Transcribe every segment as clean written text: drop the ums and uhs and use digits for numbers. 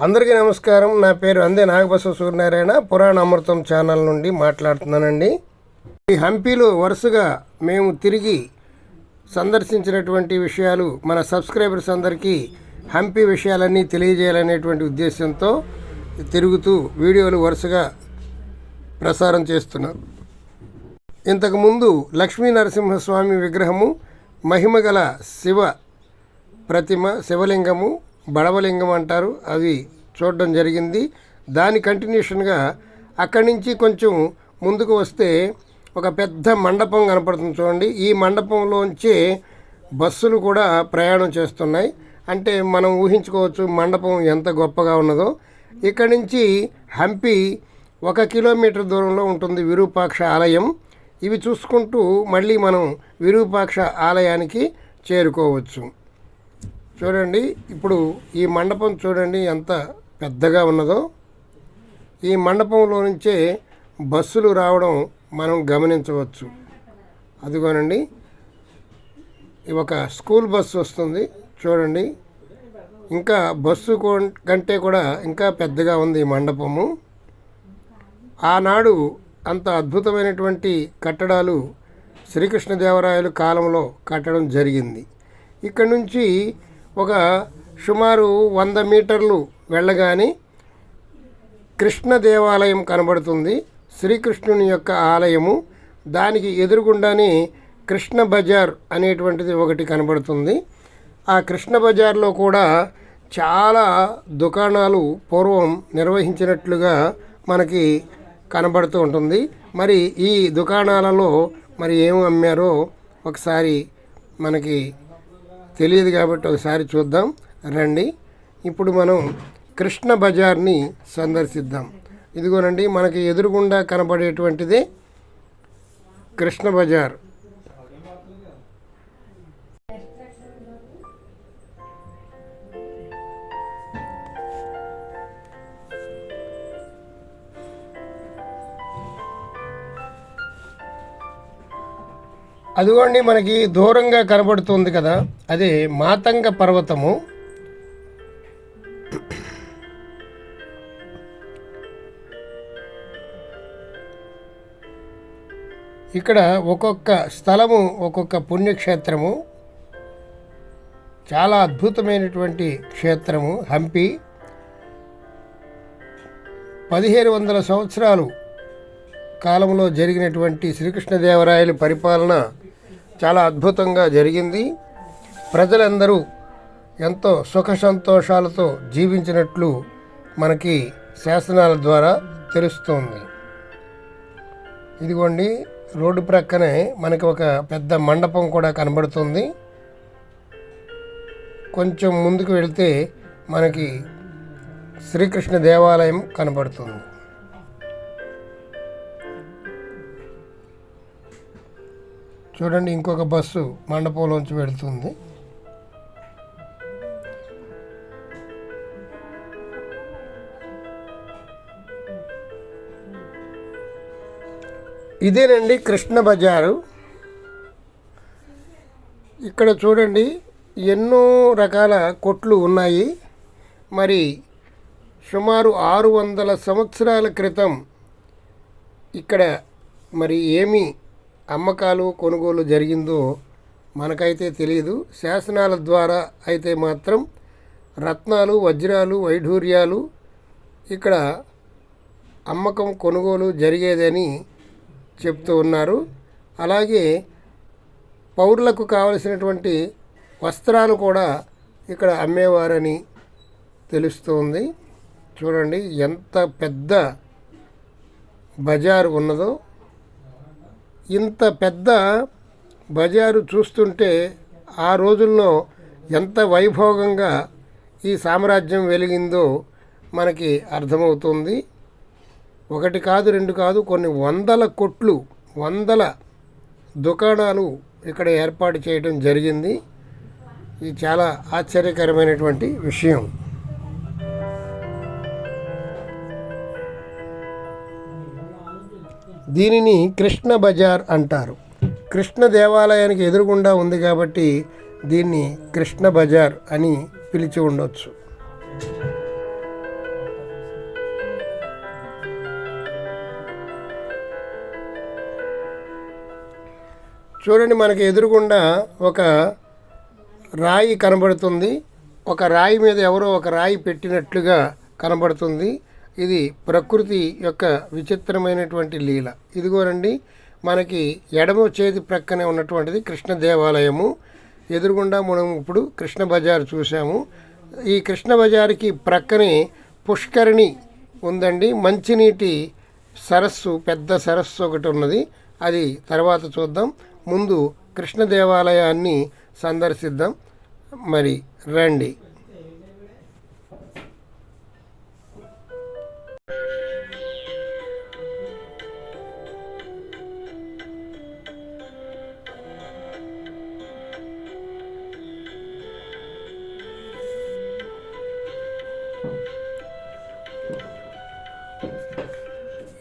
అందరికీ నమస్కారం. నా పేరు అందే నాగబసవ సూర్యనారాయణ. పురాణ అమృతం ఛానల్ నుండి మాట్లాడుతున్నానండి. ఈ హంపీలో వరుసగా మేము తిరిగి సందర్శించినటువంటి విషయాలు మన సబ్స్క్రైబర్స్ అందరికీ హంపీ విషయాలన్నీ తెలియజేయాలనేటువంటి ఉద్దేశంతో తిరుగుతూ వీడియోలు వరుసగా ప్రసారం చేస్తున్నారు. ఇంతకుముందు లక్ష్మీ నరసింహస్వామి విగ్రహము, మహిమగల శివ ప్రతిమ, శివలింగము, బడవలింగం అంటారు, అవి చూడడం జరిగింది. దాని కంటిన్యూషన్గా అక్కడి నుంచి కొంచెం ముందుకు వస్తే ఒక పెద్ద మండపం కనపడుతుంది చూడండి. ఈ మండపంలోంచే బస్సులు కూడా ప్రయాణం చేస్తున్నాయి. అంటే మనం ఊహించుకోవచ్చు మండపం ఎంత గొప్పగా ఉన్నదో. ఇక్కడి నుంచి హంపి 1 కిలోమీటర్ దూరంలో ఉంటుంది విరూపాక్ష ఆలయం. ఇవి చూసుకుంటూ మళ్ళీ మనం విరూపాక్ష ఆలయానికి చేరుకోవచ్చు. చూడండి, ఇప్పుడు ఈ మండపం చూడండి ఎంత పెద్దగా ఉన్నదో. ఈ మండపంలో నుంచే బస్సులు రావడం మనం గమనించవచ్చు. అదిగోనండి, ఒక స్కూల్ బస్సు వస్తుంది చూడండి. ఇంకా బస్సు కంటే కూడా ఇంకా పెద్దగా ఉంది ఈ మండపము. ఆనాడు అంత అద్భుతమైనటువంటి కట్టడాలు శ్రీకృష్ణదేవరాయలు కాలంలో కట్టడం జరిగింది. ఇక్కడ నుంచి ఒక సుమారు 100 మీటర్లు వెళ్ళగానే కృష్ణ దేవాలయం కనబడుతుంది. శ్రీకృష్ణుని యొక్క ఆలయము. దానికి ఎదురుగుండానే కృష్ణ బజార్ అనేటువంటిది ఒకటి కనబడుతుంది. ఆ కృష్ణ బజార్లో కూడా చాలా దుకాణాలు పూర్వం నిర్వహించినట్లుగా మనకి కనబడుతూ ఉంటుంది. మరి ఈ దుకాణాలలో మరి ఏమి అమ్మారో ఒకసారి మనకి తెలియదు కాబట్టి ఒకసారి చూద్దాం రండి. ఇప్పుడు మనం కృష్ణ బజార్ని సందర్శిద్దాం. ఇదిగోనండి, మనకి ఎదురుగుండా కనబడేటువంటిదే కృష్ణ బజార్. అదిగోండి, మనకి దూరంగా కనబడుతుంది కదా, అదే మాతంగ పర్వతము. ఇక్కడ ఒక్కొక్క స్థలము ఒక్కొక్క పుణ్యక్షేత్రము. చాలా అద్భుతమైనటువంటి క్షేత్రము హంపి. 1700 సంవత్సరాలు కాలంలో జరిగినటువంటి శ్రీకృష్ణదేవరాయల పరిపాలన చాలా అద్భుతంగా జరిగింది. ప్రజలందరూ ఎంతో సుఖ సంతోషాలతో జీవించినట్లు మనకి శాసనాల ద్వారా తెలుస్తోంది. ఇదిగోండి, రోడ్డు ప్రక్కనే మనకి ఒక పెద్ద మండపం కూడా కనబడుతుంది. కొంచెం ముందుకు వెళితే మనకి శ్రీకృష్ణ దేవాలయం కనబడుతుంది. చూడండి, ఇంకొక బస్సు మండపంలోంచి వెళుతుంది. ఇదేనండి కృష్ణ బజారు. ఇక్కడ చూడండి ఎన్నో రకాల కొట్లు ఉన్నాయి. మరి సుమారు 600 సంవత్సరాల క్రితం ఇక్కడ మరి ఏమి అమ్మకాలు కొనుగోలు జరిగిందో మనకైతే తెలియదు. శాసనాల ద్వారా అయితే మాత్రం రత్నాలు, వజ్రాలు, వైఢూర్యాలు ఇక్కడ అమ్మకం కొనుగోలు జరిగేదని చెప్తూ ఉన్నారు. అలాగే పౌరులకు కావలసినటువంటి వస్త్రాలు కూడా ఇక్కడ అమ్మేవారని తెలుస్తుంది. చూడండి ఎంత పెద్ద బజారు ఉన్నదో. ఇంత పెద్ద బజారు చూస్తుంటే ఆ రోజుల్లో ఎంత వైభోగంగా ఈ సామ్రాజ్యం వెలిగిందో మనకి అర్థమవుతుంది. 1 కాదు 2 కాదు, కొన్ని 100 కొట్లు, 100 దుకాణాలు ఇక్కడ ఏర్పాటు చేయడం జరిగింది. ఇది చాలా ఆశ్చర్యకరమైనటువంటి విషయం. దీనిని కృష్ణ బజార్ అంటారు. కృష్ణ దేవాలయానికి ఎదురుగుండా ఉంది కాబట్టి దీన్ని కృష్ణ బజార్ అని పిలిచి ఉండొచ్చు. చూడండి, మనకి ఎదురుగుండా ఒక రాయి కనబడుతుంది. ఒక రాయి మీద ఎవరో ఒక రాయి పెట్టినట్లుగా కనబడుతుంది. ఇది ప్రకృతి యొక్క విచిత్రమైనటువంటి లీల. ఇదిగోనండి, మనకి ఎడమ చేతి ప్రక్కనే ఉన్నటువంటిది కృష్ణ దేవాలయము. ఎదురుగుండా మనం ఇప్పుడు కృష్ణ బజార్ చూసాము. ఈ కృష్ణ బజార్కి ప్రక్కనే పుష్కరిణి ఉందండి. మంచినీటి సరస్సు, పెద్ద సరస్సు ఒకటి ఉన్నది. అది తర్వాత చూద్దాం. ముందు కృష్ణ దేవాలయాన్ని సందర్శిద్దాం. మరి రండి.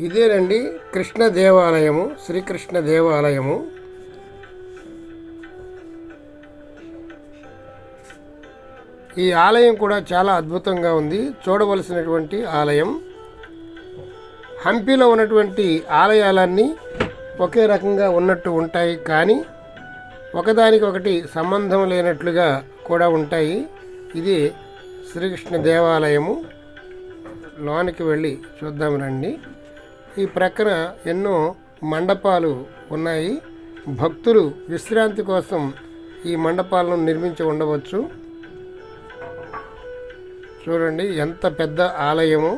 ఇదేనండి కృష్ణ దేవాలయము, శ్రీకృష్ణ దేవాలయము. ఈ ఆలయం కూడా చాలా అద్భుతంగా ఉంది, చూడవలసినటువంటి ఆలయం. హంపీలో ఉన్నటువంటి ఆలయాలన్నీ ఒకే రకంగా ఉన్నట్టు ఉంటాయి, కానీ ఒకదానికి ఒకటి సంబంధం లేనట్లుగా కూడా ఉంటాయి. ఇది శ్రీకృష్ణ దేవాలయము. లోనికి వెళ్ళి చూద్దాం రండి. ఈ ప్రక్కన ఎన్నో మండపాలు ఉన్నాయి. భక్తులు విశ్రాంతి కోసం ఈ మండపాలను నిర్మించి ఉండవచ్చు. చూడండి, ఎంత పెద్ద ఆలయము.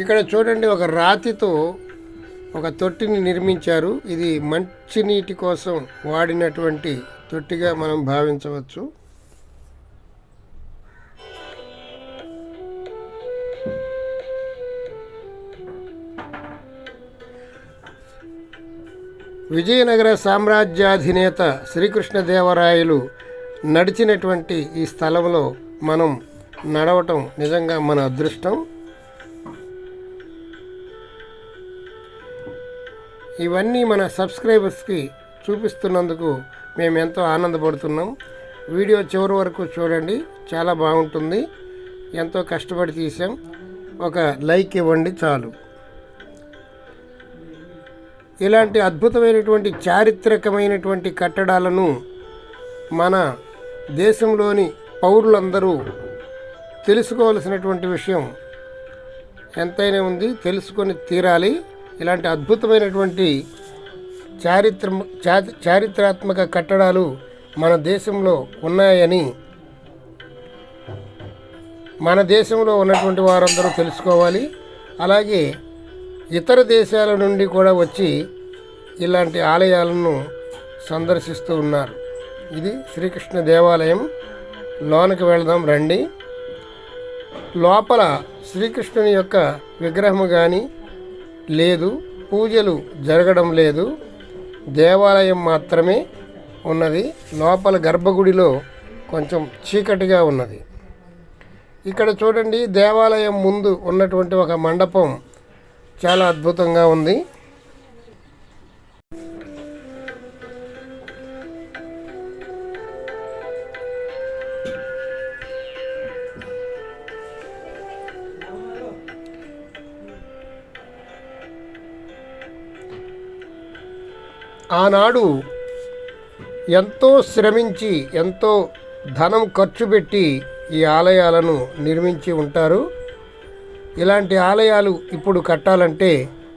ఇక్కడ చూడండి, ఒక రాతితో ఒక తొట్టిని నిర్మించారు. ఇది మంచినీటి కోసం వాడినటువంటి తొట్టిగా మనం భావించవచ్చు. విజయనగర సామ్రాజ్యాధినేత శ్రీకృష్ణదేవరాయలు నడిచినటువంటి ఈ స్థలంలో మనం నడవటం నిజంగా మన అదృష్టం. ఇవన్నీ మన సబ్స్క్రైబర్స్కి చూపిస్తున్నందుకు మేము ఎంతో ఆనందపడుతున్నాం. వీడియో చివరి వరకు చూడండి, చాలా బాగుంటుంది. ఎంతో కష్టపడి తీసాం. ఒక లైక్ ఇవ్వండి చాలు. ఇలాంటి అద్భుతమైనటువంటి చారిత్రకమైనటువంటి కట్టడాలను మన దేశంలోని పౌరులందరూ తెలుసుకోవాల్సినటువంటి విషయం ఎంతైనా ఉంది, తెలుసుకొని తీరాలి. ఇలాంటి అద్భుతమైనటువంటి చారిత్రాత్మక కట్టడాలు మన దేశంలో ఉన్నాయని మన దేశంలో ఉన్నటువంటి వారందరూ తెలుసుకోవాలి. అలాగే ఇతర దేశాల నుండి కూడా వచ్చి ఇలాంటి ఆలయాలను సందర్శిస్తూ ఉన్నారు. ఇది శ్రీకృష్ణ దేవాలయం. లోనికి వెళదాం రండి. లోపల శ్రీకృష్ణుని యొక్క విగ్రహము కానీ లేదు, పూజలు జరగడం లేదు, దేవాలయం మాత్రమే ఉన్నది. లోపల గర్భగుడిలో కొంచెం చీకటిగా ఉన్నది. ఇక్కడ చూడండి, దేవాలయం ముందు ఉన్నటువంటి ఒక మండపం చాలా అద్భుతంగా ఉంది. ఆనాడు ఎంతో శ్రమించి ఎంతో ధనం ఖర్చు పెట్టి ఈ ఆలయాలను నిర్మించి ఉంటారు. ఇలాంటి ఆలయాలు ఇప్పుడు కట్టాలంటే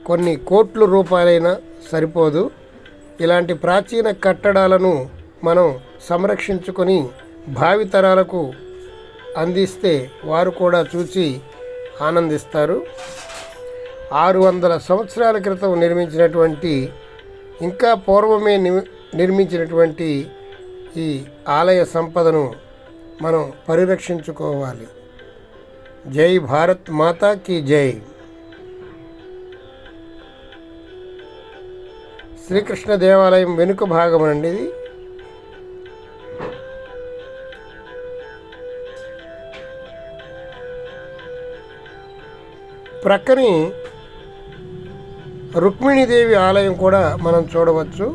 కొన్ని కోట్ల రూపాయలైనా సరిపోదు. ఇలాంటి ప్రాచీన కట్టడాలను మనం సంరక్షించుకొని భావితరాలకు అందిస్తే వారు కూడా చూసి ఆనందిస్తారు. 600 సంవత్సరాల క్రితం నిర్మించినటువంటి, ఇంకా పూర్వమే నిర్మించినటువంటి ఈ ఆలయ సంపదను మనం పరిరక్షించుకోవాలి. జై భారత్ మాతా కీ జై. శ్రీకృష్ణ దేవాలయం వెనుక భాగం అండి ఇది. ప్రక్కని రుక్మిణీదేవి ఆలయం కూడా మనం చూడవచ్చు.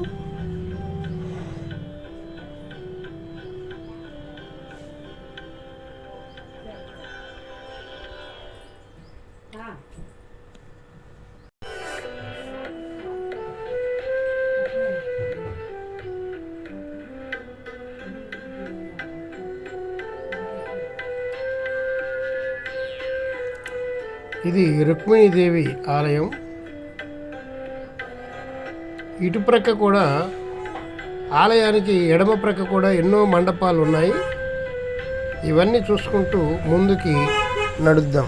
ఇది రుక్మిణీదేవి ఆలయం. ఇటు ప్రక్క కూడా ఆలయానికి ఎడమ ప్రక్క కూడా ఎన్నో మండపాలు ఉన్నాయి. ఇవన్నీ చూసుకుంటూ ముందుకి నడుద్దాం.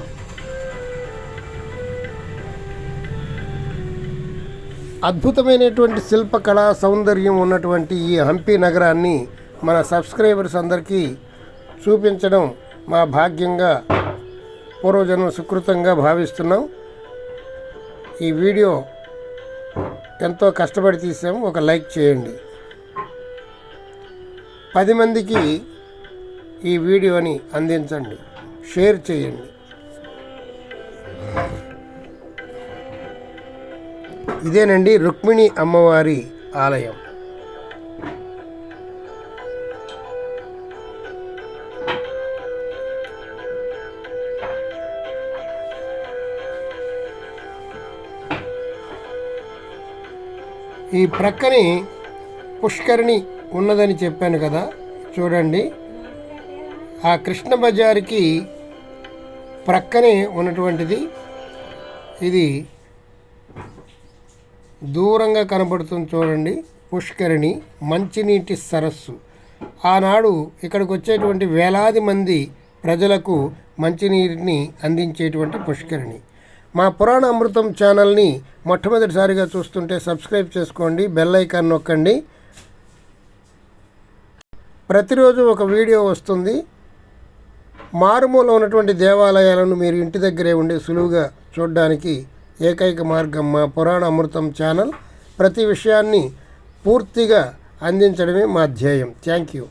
అద్భుతమైనటువంటి శిల్పకళా సౌందర్యం ఉన్నటువంటి ఈ హంపి నగరాన్ని మన సబ్స్క్రైబర్స్ అందరికీ చూపించడం మా భాగ్యంగా, పూర్వజన్మ సుకృతంగా భావిస్తున్నాం. ఈ వీడియో ఎంతో కష్టపడి తీసాము. ఒక లైక్ చేయండి. 10 మందికి ఈ వీడియోని అందించండి, షేర్ చేయండి. ఇదేనండి రుక్మిణి అమ్మవారి ఆలయం. ఈ ప్రక్కనే పుష్కరిణి ఉన్నదని చెప్పాను కదా, చూడండి. ఆ కృష్ణ బజార్కి ప్రక్కనే ఉన్నటువంటిది. ఇది దూరంగా కనబడుతుంది చూడండి, పుష్కరిణి, మంచినీటి సరస్సు. ఆనాడు ఇక్కడికి వచ్చేటువంటి వేలాది మంది ప్రజలకు మంచినీటిని అందించేటువంటి పుష్కరిణి. మా పురాణ అమృతం ఛానల్ని మొట్టమొదటిసారిగా చూస్తుంటే సబ్స్క్రైబ్ చేసుకోండి, బెల్ ఐకాన్ నొక్కండి. ప్రతిరోజు ఒక వీడియో వస్తుంది. మారుమూల ఉన్నటువంటి దేవాలయాలను మీరు ఇంటి దగ్గరే ఉండి సులువుగా చూడడానికి ఏకైక మార్గం మా పురాణ అమృతం ఛానల్. ప్రతి విషయాన్ని పూర్తిగా అందించడమే మా ధ్యేయం. Thank you.